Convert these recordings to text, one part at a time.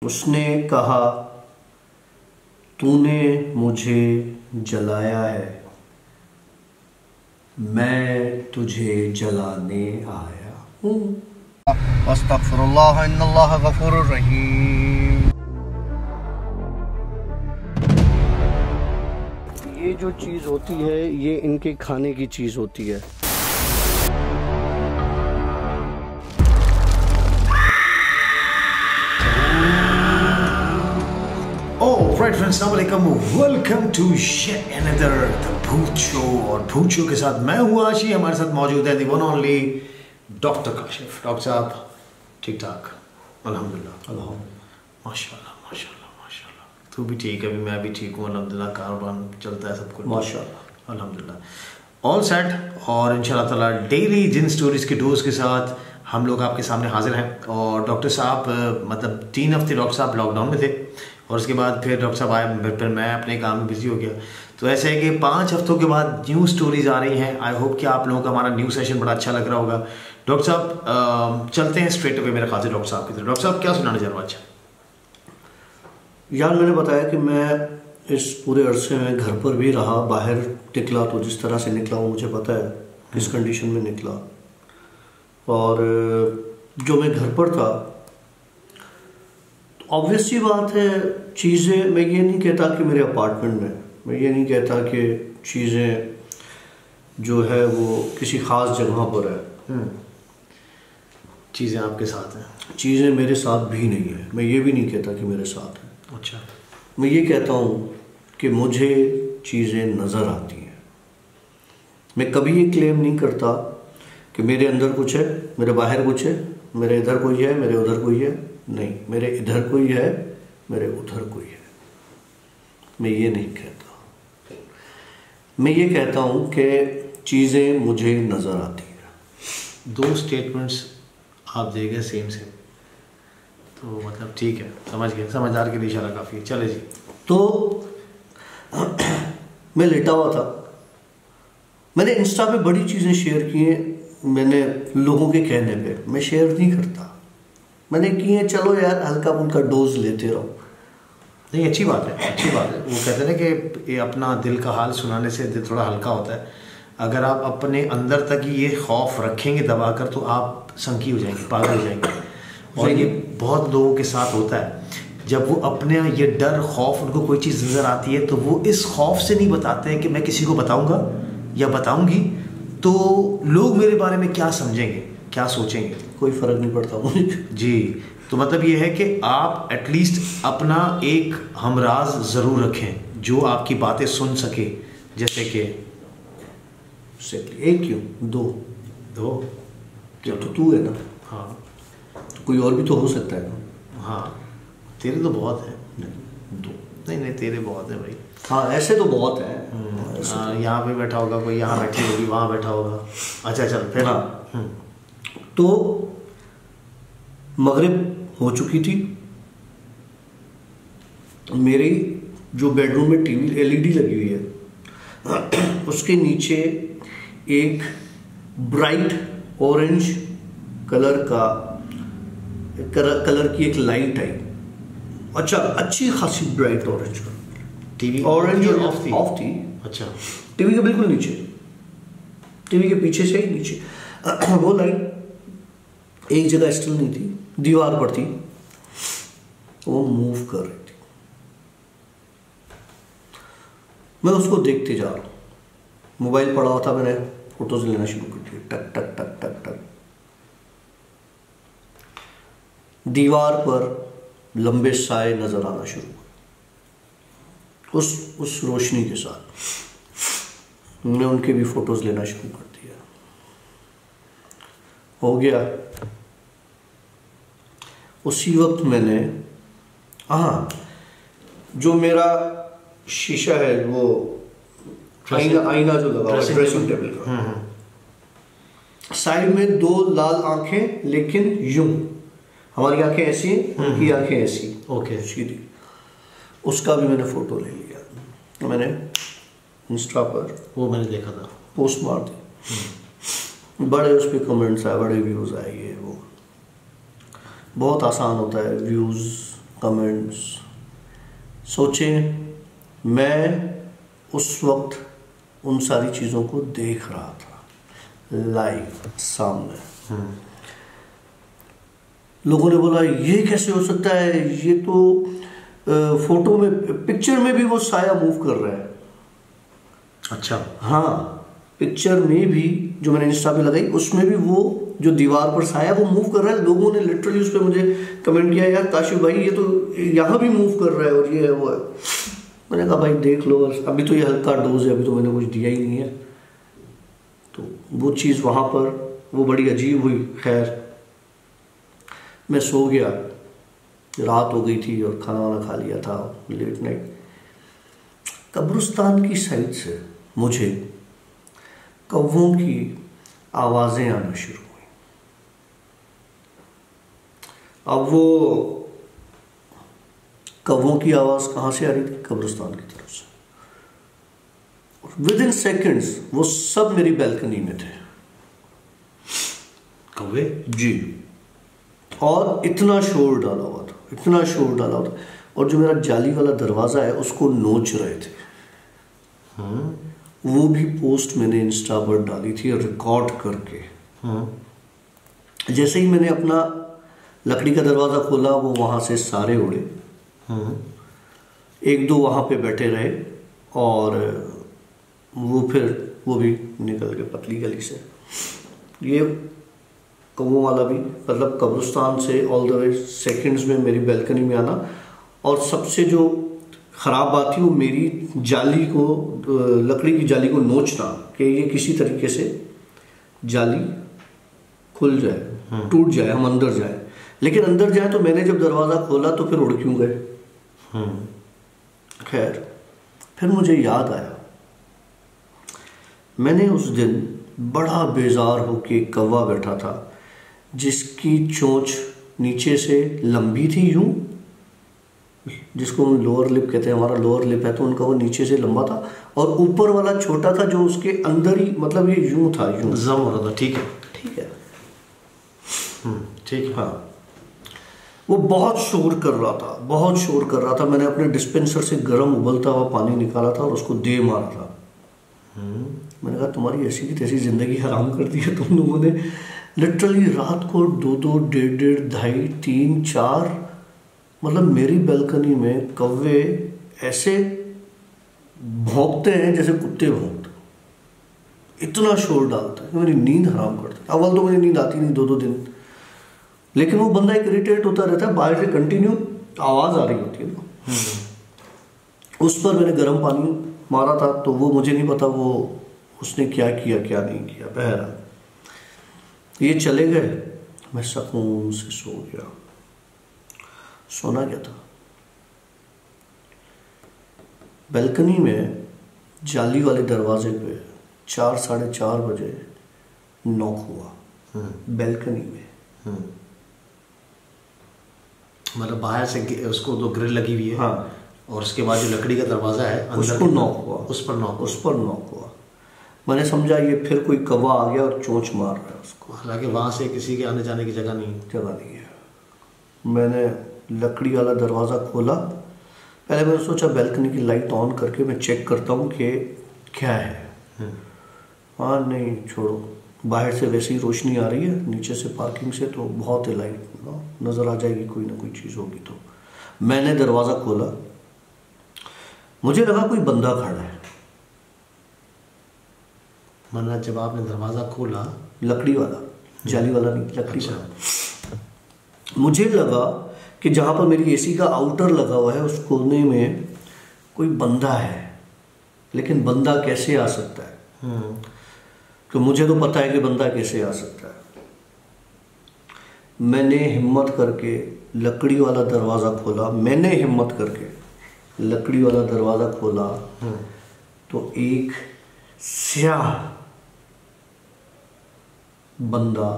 उसने कहा, तूने मुझे जलाया है, मैं तुझे जलाने आया हूँ। अस्तगफिरुल्लाह इन्नल्लाह गफूरुर रहीम। ये जो चीज़ होती है ये इनके खाने की चीज़ होती है। राइट फ्रेंड्स, अस्सलाम वालेकुम, welcome to yet another the Bhoot show. और भूत शो के साथ मैं हूँ आशी, हमारे साथ मौजूद है the one only doctor Kashif. Doctor साहब ठीक ठाक? अल्हम्दुलिल्लाह माशाल्लाह माशाल्लाह माशाल्लाह। तू भी ठीक है, अभी मैं भी ठीक हूँ अल्हम्दुलिल्लाह, कारोबार चलता है सब कुछ माशाल्लाह अल्हम्दुलिल्लाह, ऑल सेट। और इंशाल्लाह ताला डेली जिन स्टोरीज़ के डोज के साथ हम लोग आपके सामने हाजिर हैं। और डॉक्टर साहब मतलब 3 हफ्ते डॉक्टर साहब लॉकडाउन में थे और उसके बाद फिर डॉक्टर साहब आए, फिर मैं अपने काम में बिजी हो गया। तो ऐसे है कि 5 हफ्तों के बाद न्यू स्टोरीज आ रही हैं। आई होप कि आप लोगों का हमारा न्यू सेशन बड़ा अच्छा लग रहा होगा। डॉक्टर साहब चलते हैं स्ट्रेट अवे मेरे ख्याल से डॉक्टर साहब की तरफ। डॉक्टर साहब क्या सुनाने जा रहा हूँ? अच्छा यार, मैंने बताया कि मैं इस पूरे अरसे में घर पर भी रहा, बाहर निकला तो जिस तरह से निकला वो मुझे पता है किस कंडीशन में निकला। और जो मैं घर पर था, ऑब्वियस सी बात है, चीज़ें, मैं ये नहीं कहता कि मेरे अपार्टमेंट में, मैं ये नहीं कहता कि चीज़ें जो है वो किसी ख़ास जगह पर है। चीज़ें आपके साथ हैं? चीज़ें मेरे साथ भी नहीं है, मैं ये भी नहीं कहता कि मेरे साथ है। अच्छा, मैं ये कहता हूँ कि मुझे चीज़ें नज़र आती हैं। मैं कभी ये क्लेम नहीं करता कि मेरे अंदर कुछ है, मेरे बाहर कुछ है, मेरे इधर कोई है, मेरे उधर कोई है। नहीं, मेरे इधर कोई है, मेरे उधर कोई है। मैं ये नहीं कहता। मैं ये कहता हूँ कि चीज़ें मुझे नज़र आती हैं। 2 स्टेटमेंट्स आप दे गए सेम सेम, तो मतलब ठीक है, समझ गए, समझदार के लिए इशारा काफ़ी है। चले जी। तो मैं लेटा हुआ था, मैंने इंस्टा पे बड़ी चीज़ें शेयर की हैं। मैंने लोगों के कहने पे, मैं शेयर नहीं करता, मैंने की है, चलो यार हल्का फुल्का डोज लेते रहो। नहीं, अच्छी बात है, अच्छी बात है। वो कहते हैं ना कि ये अपना दिल का हाल सुनाने से दिल थोड़ा हल्का होता है। अगर आप अपने अंदर तक ये खौफ रखेंगे दबा कर तो आप संकी हो जाएंगे, पागल हो जाएंगे। और ये बहुत लोगों के साथ होता है। जब वो अपने ये डर खौफ, उनको कोई चीज़ नज़र आती है तो वो इस खौफ से नहीं बताते हैं कि मैं किसी को बताऊँगा या बताऊँगी तो लोग मेरे बारे में क्या समझेंगे, क्या सोचेंगे। कोई फ़र्क नहीं पड़ता मुझे जी। तो मतलब ये है कि आप एटलीस्ट अपना एक हमराज ज़रूर रखें जो आपकी बातें सुन सके। जैसे कि एक क्यों, 2 तो तू है ना। हाँ, तो कोई और भी तो हो सकता है ना। हाँ, तेरे तो बहुत है। 2 नहीं, तेरे बहुत है भाई। हाँ, ऐसे तो बहुत है। यहाँ पे बैठा होगा कोई, यहाँ बैठी होगी, वहाँ बैठा होगा। अच्छा चल फिर। हाँ, तो मगरिब हो चुकी थी। मेरी जो बेडरूम में टीवी एलईडी लगी हुई है उसके नीचे एक ब्राइट ऑरेंज कलर की एक लाइट आई। अच्छा, अच्छी खासी bright orange colour. TV orange और ऑफ थी? अच्छा, टीवी के बिल्कुल नीचे, टीवी के पीछे से ही नीचे वो लाइट एक जगह स्टिल नहीं थी, दीवार पर थी, वो मूव कर रही थी। मैं उसको देखते जा रहा हूँ, मोबाइल पड़ा हुआ था, मैंने फोटोज लेना शुरू कर दिए। टक टक टक टक टक, दीवार पर लंबे साए नजर आना शुरू हुए। उस रोशनी के साथ मैंने उनके भी फोटोज लेना शुरू कर दिया। हो गया। उसी वक्त मैंने, हाँ, जो मेरा शीशा है, वो आईना जो लगा ड्रेसिंग टेबल का, साइड में 2 लाल आंखें, लेकिन यूं, हमारी आंखें ऐसी, उनकी आंखें ऐसी, ओके, सीधी। उसका भी मैंने फोटो ले लिया। मैंने इंस्टा पर वो मैंने देखा था, पोस्ट मार दी। बड़े उस पर कमेंट्स आए, बड़े व्यूज़ आए। ये वो बहुत आसान होता है व्यूज़ कमेंट्स। सोचें, मैं उस वक्त उन सारी चीज़ों को देख रहा था लाइव सामने। लोगों ने बोला ये कैसे हो सकता है, ये तो फोटो में, पिक्चर में भी वो साया मूव कर रहा है। अच्छा। हाँ, पिक्चर में भी जो मैंने इंस्टा पे लगाई उसमें भी वो जो दीवार पर साया वो मूव कर रहा है। लोगों ने लिटरली उस पर मुझे कमेंट किया, यार काशिफ भाई ये तो यहाँ भी मूव कर रहा है और ये है वो है। मैंने कहा भाई देख लो, अभी तो ये हल्का डोज है, अभी तो मैंने कुछ दिया ही नहीं है। तो वो चीज़ वहाँ पर वो बड़ी अजीब हुई। खैर मैं सो गया, रात हो गई थी और खाना वाना खा लिया था लेट नाइट। कब्रिस्तान की साइड से मुझे कौवों की आवाज़ें आना शुरू हुई। अब वो कौवों की आवाज़ कहाँ से आ रही थी? कब्रिस्तान की तरफ से। विद इन सेकेंड्स वो सब मेरी बैल्कनी में थे, कौवे जी। और इतना शोर डाला हुआ था, इतना शोर डाला हुआ था, और जो मेरा जाली वाला दरवाज़ा है उसको नोच रहे थे। वो भी पोस्ट मैंने इंस्टा पर डाली थी रिकॉर्ड करके। जैसे ही मैंने अपना लकड़ी का दरवाज़ा खोला वो वहाँ से सारे उड़े। एक दो वहाँ पे बैठे रहे और वो फिर वो भी निकल गए पतली गली से। ये कौवों वाला भी, मतलब कब्रिस्तान से ऑल द वे सेकंड्स में मेरी बैल्कनी में आना। और सबसे जो ख़राब बात थी वो मेरी जाली को, लकड़ी की जाली को नोचना, कि ये किसी तरीके से जाली खुल जाए, टूट जाए, हम अंदर जाए। लेकिन अंदर जाए तो मैंने जब दरवाज़ा खोला तो फिर उड़ क्यों गए? खैर फिर मुझे याद आया, मैंने उस दिन बड़ा बेजार होके कौवा बैठा था जिसकी चोंच नीचे से लंबी थी यूं, जिसको हम लोअर लिप कहते हैं, हमारा लोअर लिप है तो उनका वो नीचे से लंबा था और ऊपर वाला छोटा था जो उसके अंदर ही, मतलब ये यूं था, यूं जम हो रहा था। ठीक है, ठीक है, ठीक है। हाँ। वो बहुत शोर कर रहा था, बहुत शोर कर रहा था। मैंने अपने डिस्पेंसर से गर्म उबलता हुआ पानी निकाला था और उसको दे मारा था। मैंने कहा तुम्हारी ऐसी की तैसी जिंदगी हराम कर दी है तुम लोगों ने। लिटरली रात को 2-2, 1.5, 2.5, 3, 4, मतलब मेरी बैल्कनी में कौवे ऐसे भौंकते हैं जैसे कुत्ते भौंकते, इतना शोर डालते हैं कि मेरी नींद हराम करते। अव्वल तो मेरी नींद आती नहीं 2-2 दिन, लेकिन वो बंदा एक इरिटेट होता रहता है, बाहर से कंटिन्यू आवाज़ आ रही होती है ना। उस पर मैंने गर्म पानी मारा था, तो वो मुझे नहीं पता वो उसने क्या किया क्या नहीं किया। बहरहाल ये चले गए, मैं सुकून से सो गया। सोना क्या था, बैल्कनी में जाली वाले दरवाजे पे 4, 4:30 बजे नॉक हुआ। बैल्कनी में, मतलब बाहर से उसको दो ग्रिल लगी हुई है, हाँ, और उसके बाद जो लकड़ी का दरवाजा है उसको नॉक हुआ, उस पर नॉक हुआ। मैंने समझा ये फिर कोई कौवा आ गया और चोंच मार रहा है उसको। हालांकि वहां से किसी के आने जाने की जगह नहीं है। मैंने लकड़ी वाला दरवाज़ा खोला। पहले मैंने सोचा बैल्कनी की लाइट ऑन करके मैं चेक करता हूँ कि क्या है। हाँ नहीं छोड़ो, बाहर से वैसे ही रोशनी आ रही है, नीचे से पार्किंग से तो बहुत है लाइट, नज़र आ जाएगी, कोई ना कोई चीज़ होगी। तो मैंने दरवाज़ा खोला, मुझे लगा कोई बंदा खड़ा है। मतलब जब आपने दरवाज़ा खोला, लकड़ी वाला, जाली वाला नहीं, लकड़ी वाला, मुझे लगा कि जहाँ पर मेरी एसी का आउटर लगा हुआ है उस कोने में कोई बंदा है। लेकिन बंदा कैसे आ सकता है? तो मुझे तो पता है कि बंदा कैसे आ सकता है। मैंने हिम्मत करके लकड़ी वाला दरवाज़ा खोला, लकड़ी वाला दरवाज़ा खोला तो एक स्याह बंदा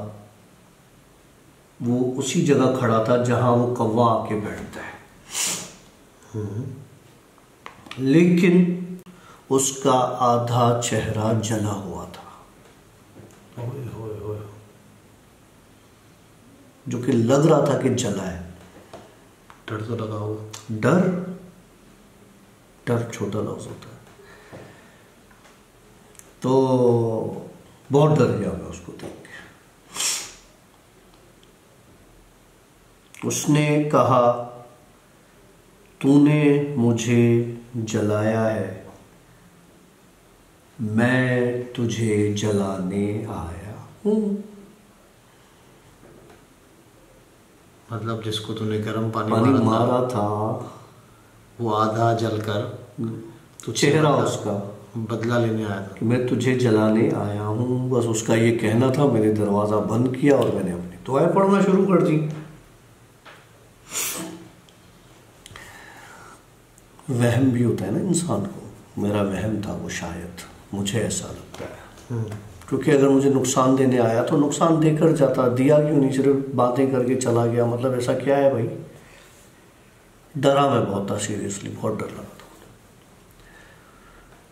वो उसी जगह खड़ा था जहां वो कौवा आके बैठता है। लेकिन उसका आधा चेहरा जला हुआ था, जो कि लग रहा था कि जला है। डर तो लगा होगा। डर, डर छोटा लफ्ज होता है। तो बहुत डर गया मैं उसको देख के। उसने कहा, तूने मुझे जलाया है, मैं तुझे जलाने आया हूं। मतलब जिसको तूने गर्म पानी मारा था वो आधा जलकर तो चेहरा उसका बदला लेने आया था कि मैं तुझे जलाने आया हूं। बस उसका ये कहना था। मैंने दरवाज़ा बंद किया और मैंने अपनी दुआएं पढ़ना शुरू कर दी। वहम भी होता है ना इंसान को। मेरा वहम था वो, शायद मुझे ऐसा लगता है। क्योंकि अगर मुझे नुकसान देने आया तो नुकसान देकर जाता, दिया क्यों नहीं, सिर्फ बातें करके चला गया। मतलब ऐसा क्या है भाई। डरा मैं बहुत था, सीरियसली बहुत डर लगा था।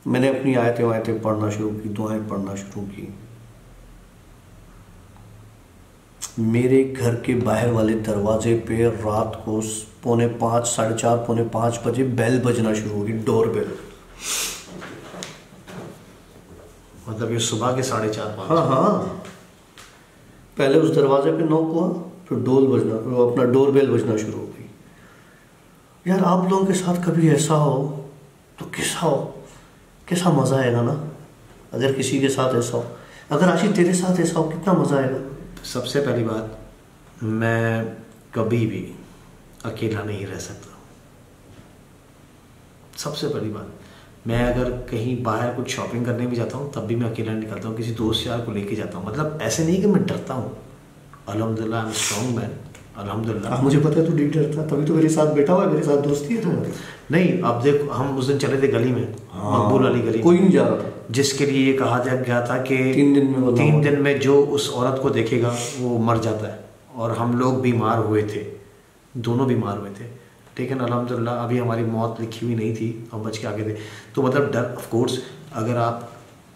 मैंने अपनी आयतें पढ़ना शुरू की, दुआएं पढ़ना शुरू की। मेरे घर के बाहर वाले दरवाजे पे रात को 4:45, 4:30, 4:45 बजे बेल बजना शुरू हुई, डोर बेल। मतलब ये सुबह के 4:30-5। हाँ, पहले उस दरवाजे पे नॉक हुआ, फिर अपना डोर बेल बजना शुरू हो गई। यार आप लोगों के साथ कभी ऐसा हो तो कैसा मज़ा आएगा ना। अगर किसी के साथ ऐसा हो, अगर आशी तेरे साथ ऐसा हो, कितना मज़ा आएगा। सबसे पहली बात, मैं कभी भी अकेला नहीं रह सकता। सबसे पहली बात, मैं अगर कहीं बाहर कुछ शॉपिंग करने भी जाता हूँ तब भी मैं अकेला निकलता हूँ, किसी दोस्त यार को लेके जाता हूँ। मतलब ऐसे नहीं कि मैं डरता हूँ, अल्हम्दुलिल्लाह आई एम स्ट्रॉन्ग मैन, अल्हम्दुलिल्लाह। मुझे पता है तू नहीं डरता, तभी तो मेरे साथ बैठा हुआ है, मेरे साथ दोस्ती है तुम्हारी। नहीं, अब देख, हम उस दिन चले थे गली में, मकबूल वाली गली, कोई नहीं जा रहा था, जिसके लिए ये कहा गया था कि 3 दिन में जो उस औरत को देखेगा वो मर जाता है। और हम लोग बीमार हुए थे, दोनों बीमार हुए थे, लेकिन अल्हम्दुलिल्लाह अभी हमारी मौत लिखी हुई नहीं थी, हम बच के आगे थे। तो मतलब डर, ऑफ कोर्स, अगर आप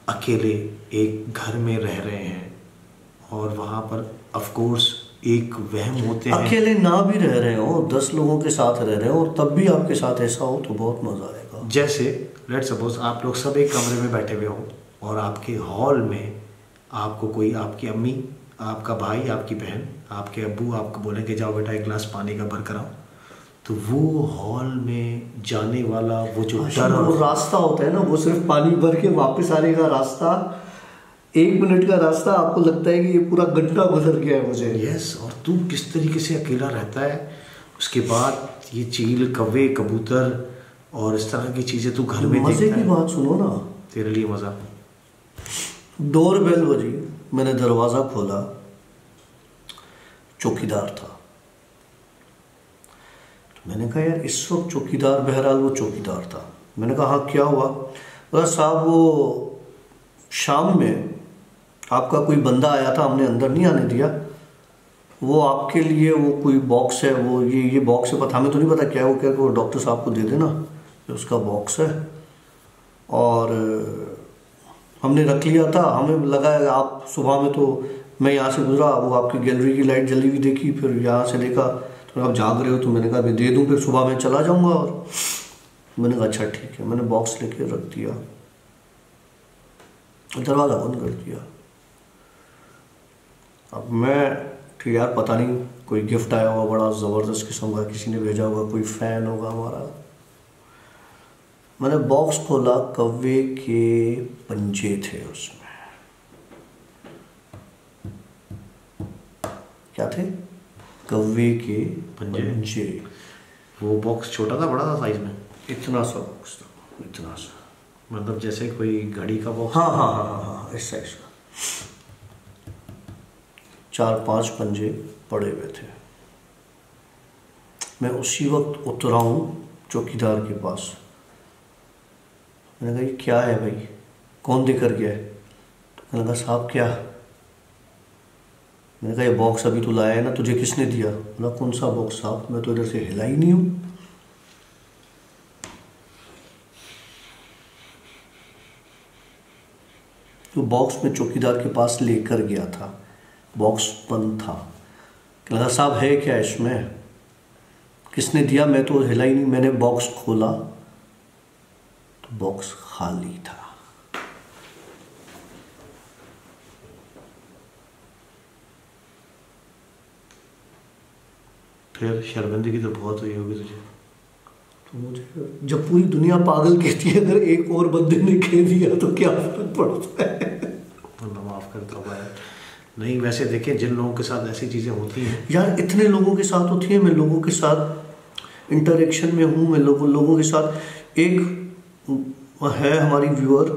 अकेले एक घर में रह रहे हैं और वहाँ पर ऑफ कोर्स एक वहम होते हैं। अकेले ना भी रह रहे हो, 10 लोगों के साथ रह रहे हो और तब भी आपके साथ ऐसा हो तो बहुत मज़ा आएगा। जैसे लेट्स सपोज आप लोग सब एक कमरे में बैठे हुए हो और आपके हॉल में आपको कोई, आपकी अम्मी, आपका भाई, आपकी बहन, आपके अब्बू आपको बोलेंगे जाओ बेटा एक गिलास पानी का भर कर आओ, तो वो हॉल में जाने वाला वो जो डर, वो रास्ता होता है ना, वो सिर्फ पानी भर के वापस आने का रास्ता, 1 मिनट का रास्ता, आपको लगता है कि ये पूरा घंटा गुजर गया है मुझे। यस, और तू किस तरीके से अकेला रहता है। उसके बाद ये चील, कौवे, कबूतर और इस तरह की चीज़ें तू घर में मज़े की बात सुनो ना, तेरे लिए मज़ा। डोर बेल बजी, मैंने दरवाज़ा खोला, चौकीदार था। तो मैंने कहा यार इस वक्त चौकीदार, बहरहाल वो चौकीदार था। मैंने कहा हाँ क्या हुआ। बोला साहब वो शाम में आपका कोई बंदा आया था, हमने अंदर नहीं आने दिया, वो आपके लिए वो कोई बॉक्स है, वो ये बॉक्स है, पता हमें तो नहीं पता क्या है वो, क्या वो डॉक्टर साहब को दे देना, ये उसका बॉक्स है। और हमने रख लिया था, हमें लगा आप सुबह में, तो मैं यहाँ से गुजरा, वो आपकी गैलरी की लाइट जली हुई देखी, फिर यहाँ से देखा तो आप जाग रहे हो, तो मैंने कहा मैं दे दूँ, फिर सुबह मैं चला जाऊँगा। और मैंने कहा अच्छा ठीक है, मैंने बॉक्स लेके रख दिया, दरवाज़ा बंद कर दिया। अब मैं कि यार पता नहीं कोई गिफ्ट आया होगा बड़ा ज़बरदस्त किस्म का, किसी ने भेजा होगा, कोई फ़ैन होगा हमारा। मैंने बॉक्स खोला, कौवे के पंजे थे उसमें। क्या थे? कौवे के पंजे। वो बॉक्स छोटा था, बड़ा था साइज में? इतना सा बॉक्स था, इतना सा, मतलब जैसे कोई घड़ी का बॉक्स। हाँ हाँ हाँ हाँ हाँ, इस साइज का। 4-5 पंजे पड़े हुए थे। मैं उसी वक्त उतरा हूँ चौकीदार के पास। मैंने कहा ये क्या है भाई, कौन देकर गया है? तो मैंने कहा साहब क्या? मैंने कहा ये बॉक्स अभी तो लाया है ना, तुझे किसने दिया? बोला कौन सा बॉक्स साहब, मैं तो इधर से हिला ही नहीं हूँ। तो बॉक्स में चौकीदार के पास लेकर गया था, बॉक्स बंद था। लगा साहब है क्या इसमें? किसने दिया मैं तो हिला ही नहीं। मैंने बॉक्स खोला तो बॉक्स खाली था। फिर शर्मिंदगी तो बहुत हुई होगी तुझे। तो मुझे जब पूरी दुनिया पागल कहती है, अगर एक और बंदे ने कह दिया तो क्या फर्क पड़ता है। अल्लाह माफ़ करता हूँ यार। नहीं वैसे देखें, जिन लोगों के साथ ऐसी चीज़ें होती हैं यार, इतने लोगों के साथ होती है, मैं लोगों के साथ इंटरेक्शन में हूँ, मैं लोगों के साथ। एक है हमारी व्यूअर,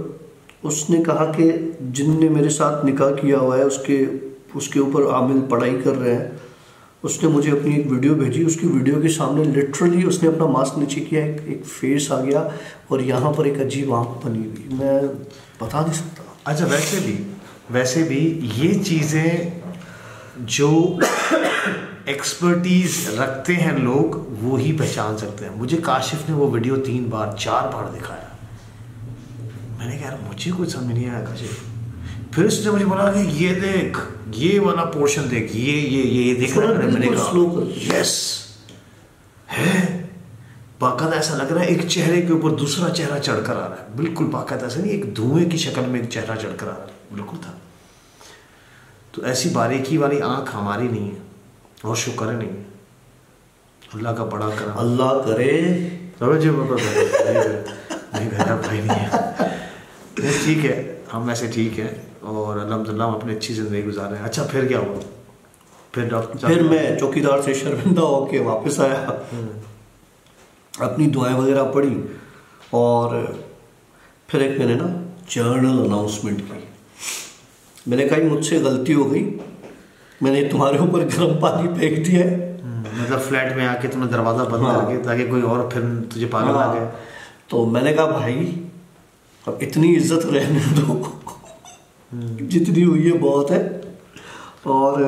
उसने कहा कि जिनने मेरे साथ निकाह किया हुआ है उसके ऊपर आमिल पढ़ाई कर रहे हैं। उसने मुझे अपनी एक वीडियो भेजी, उसकी वीडियो के सामने लिटरली उसने अपना मास्क नीचे किया, एक फेस आ गया और यहाँ पर एक अजीब आँख बनी हुई, मैं बता नहीं सकता। अच्छा वैसे भी ये चीज़ें जो एक्सपर्टीज रखते हैं लोग वो ही पहचान सकते हैं। मुझे काशिफ ने वो वीडियो 3 बार 4 बार दिखाया। मैंने कहा यार मुझे कुछ समझ नहीं आया काशिफ। फिर उसने मुझे बोला कि ये देख, ये वाला पोर्शन देख, ये देख रहा है। मैंने कहा यस है, बाकायदा ऐसा लग रहा है एक चेहरे के ऊपर दूसरा चेहरा चढ़कर आ रहा है, बिल्कुल बाकायदा ऐसा नहीं एक धुएं की शक्ल में एक चेहरा चढ़कर आ रहा है, बिल्कुल था। तो ऐसी बारीकी वाली आंख हमारी नहीं है और शुक्र है नहीं है, अल्लाह का बड़ा करम। अल्लाह करे नहीं बेटा भाई नहीं है। ठीक है, हम वैसे ठीक है और अल्हम्दुलिल्लाह हम अपनी अच्छी ज़िंदगी गुजार रहे हैं। अच्छा फिर क्या हुआ? फिर डॉक्टर, फिर मैं चौकीदार से शर्मिंदा होके वापस आया, अपनी दुआएं वगैरह पढ़ी और फिर एक मैंने ना जर्नल अनाउंसमेंट की। मैंने कहा मुझसे गलती हो गई, मैंने तुम्हारे ऊपर गर्म पानी फेंक दिया है। मतलब फ्लैट में आके तुमने दरवाज़ा बंद करके ताकि कोई और फिर तुझे पागल आ गया। तो मैंने कहा भाई अब इतनी इज्जत रहने दो, जितनी हुई है बहुत है। और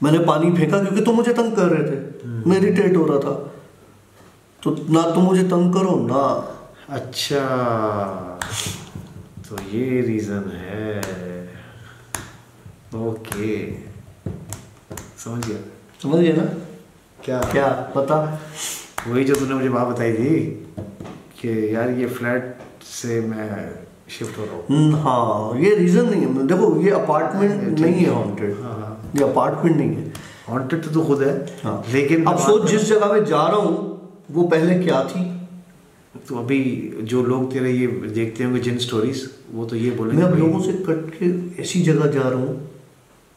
मैंने पानी फेंका क्योंकि तुम मुझे तंग कर रहे थे, मैं इरिटेट हो रहा था। तो ना तुम मुझे तंग करो ना। अच्छा तो ये रीज़न है, ओके समझ गया ना। क्या क्या पता? वही जो तूने मुझे बात बताई थी कि यार ये फ्लैट से मैं शिफ्ट हो रहा हूँ। हाँ ये रीज़न नहीं है। देखो ये अपार्टमेंट नहीं है हॉन्टेड, ये अपार्टमेंट नहीं है हॉन्टेड तो खुद है। हाँ। लेकिन अब सोच जिस जगह पे जा रहा हूँ वो पहले क्या थी। तो अभी जो लोग तेरे ये देखते होंगे जिन स्टोरीज, वो तो ये बोलेंगे मैं अब लोगों से कट के ऐसी जगह जा रहा हूँ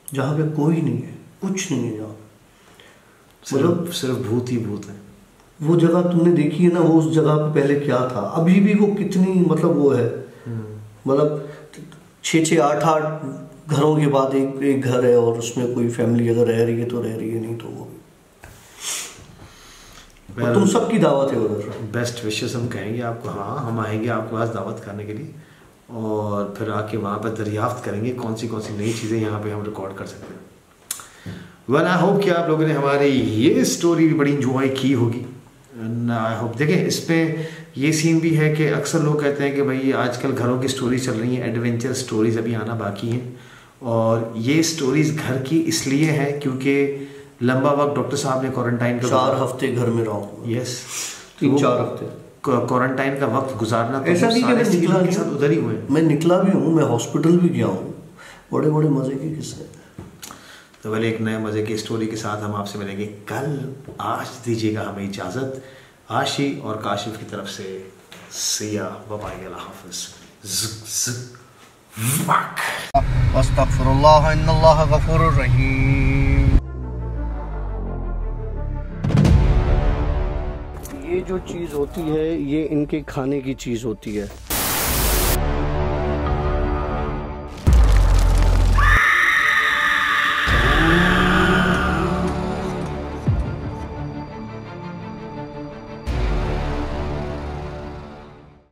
जहाँ पे कोई नहीं है, कुछ नहीं है, जहाँ मतलब सिर्फ भूत ही भूत है। वो जगह तुमने देखी है ना, वो उस जगह पे पहले क्या था, अभी भी वो कितनी मतलब वो है, मतलब 6-6, 8-8 घरों के बाद एक घर है और उसमें कोई फैमिली अगर रह रही है तो रह रही है, नहीं तो वो और तुम सबकी दावत है उधर। बेस्ट विशेस हम कहेंगे आपको। हाँ हम आएंगे आपके पास दावत करने के लिए और फिर आके वहाँ पर दरियाफ्त करेंगे कौन सी नई चीज़ें यहाँ पे हम रिकॉर्ड कर सकते हैं। वेल आई होप कि आप लोगों ने हमारी ये स्टोरी भी बड़ी इंजॉय की होगी। आई होप देखें इसमें ये सीन भी है कि अक्सर लोग कहते हैं कि भाई आजकल घरों की स्टोरीज चल रही हैं, एडवेंचर स्टोरीज अभी आना बाकी हैं और ये स्टोरीज घर की इसलिए हैं क्योंकि लंबा वक्त डॉक्टर साहब ने क्वारंटाइन का 4 हफ्ते घर में रहा। यस 3-4 हफ्ते क्वारंटाइन का वक्त गुजारना तो ऐसा नहीं कि मैं निकला के साथ उधर ही हुए। मैं निकला भी हूँ, मैं हॉस्पिटल भी गया हूँ, बड़े बड़े मज़े के किस्से। तो पहले एक नए मज़े की स्टोरी के साथ हम आपसे मिलेंगे कल। आज दीजिएगा हमें इजाज़त आशी और काशिफ की तरफ से। सिया बाय, अल्लाह हाफ़िज़। अस्तग़फिरुल्लाह इन्नल्लाह गफूरुर रहीम। ये जो चीज़ होती है ये इनके खाने की चीज़ होती है।